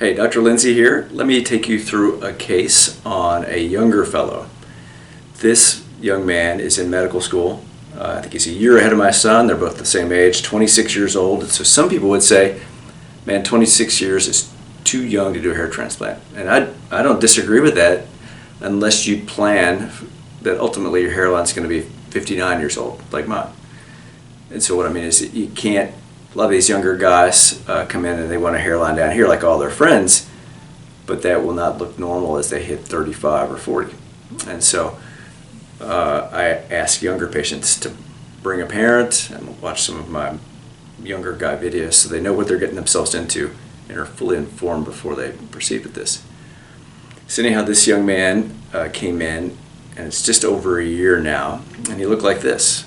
Hey, Dr. Lindsey here. Let me take you through a case on a younger fellow. This young man is in medical school. I think he's a year ahead of my son. They're both the same age, 26 years old. So some people would say, man, 26 years is too young to do a hair transplant. And I don't disagree with that unless you plan that ultimately your hairline's going to be 59 years old, like mine. And so what I mean is that you can't, a lot of these younger guys come in and they want a hairline down here like all their friends, but that will not look normal as they hit 35 or 40. And so I ask younger patients to bring a parent and watch some of my younger guy videos so they know what they're getting themselves into and are fully informed before they proceed with this. So anyhow, this young man came in, and it's just over a year now, and he looked like this.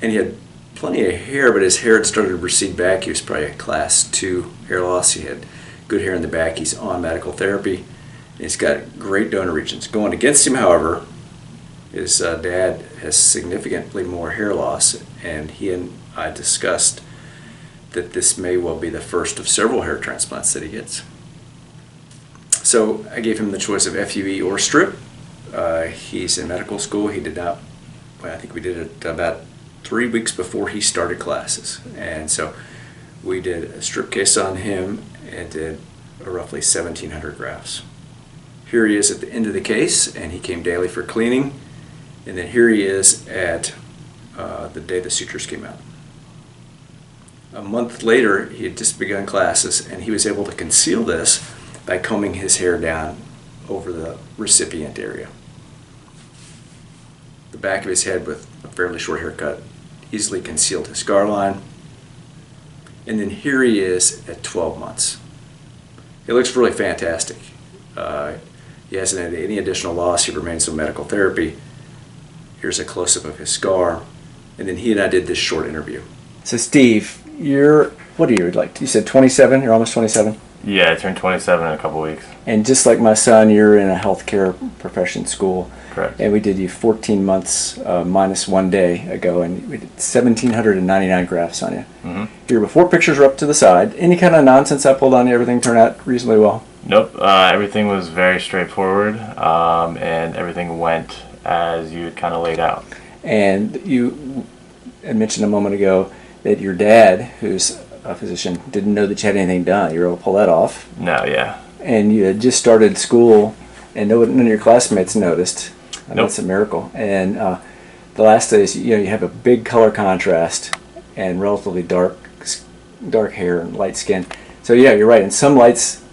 And he had plenty of hair, but his hair had started to recede back. He was probably a class 2 hair loss. He had good hair in the back. He's on medical therapy. And he's got great donor regions. Going against him, however, his dad has significantly more hair loss, and he and I discussed that this may well be the first of several hair transplants that he gets. So I gave him the choice of FUE or strip. He's in medical school. He did not, well, I think we did it about 3 weeks before he started classes. And so we did a strip case on him and did roughly 1,700 grafts. Here he is at the end of the case, and he came daily for cleaning. And then here he is at the day the sutures came out. A month later, he had just begun classes, and he was able to conceal this by combing his hair down over the recipient area. The back of his head with a fairly short haircut easily concealed his scar line. And then here he is at 12 months. He looks really fantastic. He hasn't had any additional loss. He remains on medical therapy. Here's a close-up of his scar. And then he and I did this short interview. So Steve, what are you, like, you said 27? You're almost 27? Yeah, I turned 27 in a couple weeks. And just like my son, you're in a healthcare profession school. Correct. And we did you 14 months minus 1 day ago, and we did 1,799 grafts on you. Mm-hmm. Your before pictures are up to the side. Any kind of nonsense I pulled on you, everything turned out reasonably well? Nope. Everything was very straightforward, and everything went as you had kind of laid out. And you had mentioned a moment ago that your dad, who's a physician, didn't know that you had anything done. You were able to pull that off. No, yeah. And you had just started school, and none of your classmates noticed. Nope. That's a miracle. And the last days, you have a big color contrast and relatively dark hair and light skin. So yeah, you're right. In some lights,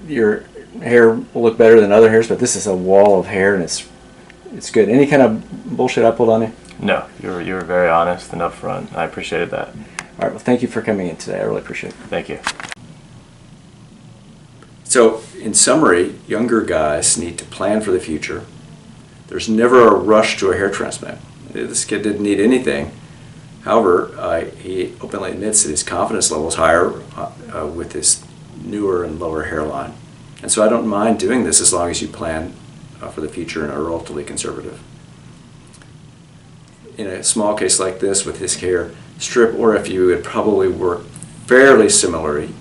your hair will look better than other hairs, but this is a wall of hair, and it's good. Any kind of bullshit I pulled on you? No, you were very honest and upfront. I appreciated that. All right. Well, thank you for coming in today. I really appreciate it. Thank you. So, in summary, younger guys need to plan for the future. There's never a rush to a hair transplant. This kid didn't need anything. However, he openly admits that his confidence level is higher with his newer and lower hairline. And so I don't mind doing this as long as you plan for the future and are relatively conservative. In a small case like this with his hair, strip or FU would probably work fairly similarly.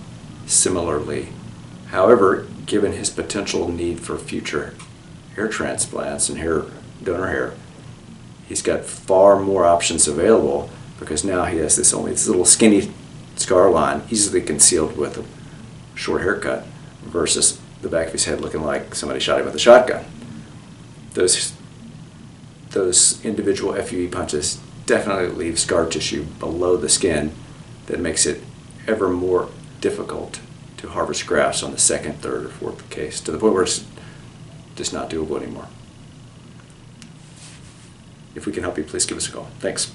However, given his potential need for future hair transplants and donor hair, he's got far more options available because now he has this little skinny scar line easily concealed with a short haircut versus the back of his head looking like somebody shot him with a shotgun. Those individual FUE punches definitely leave scar tissue below the skin that makes it ever more difficult to harvest grafts on the second, third, or fourth case, to the point where it's just not doable anymore. If we can help you, please give us a call. Thanks.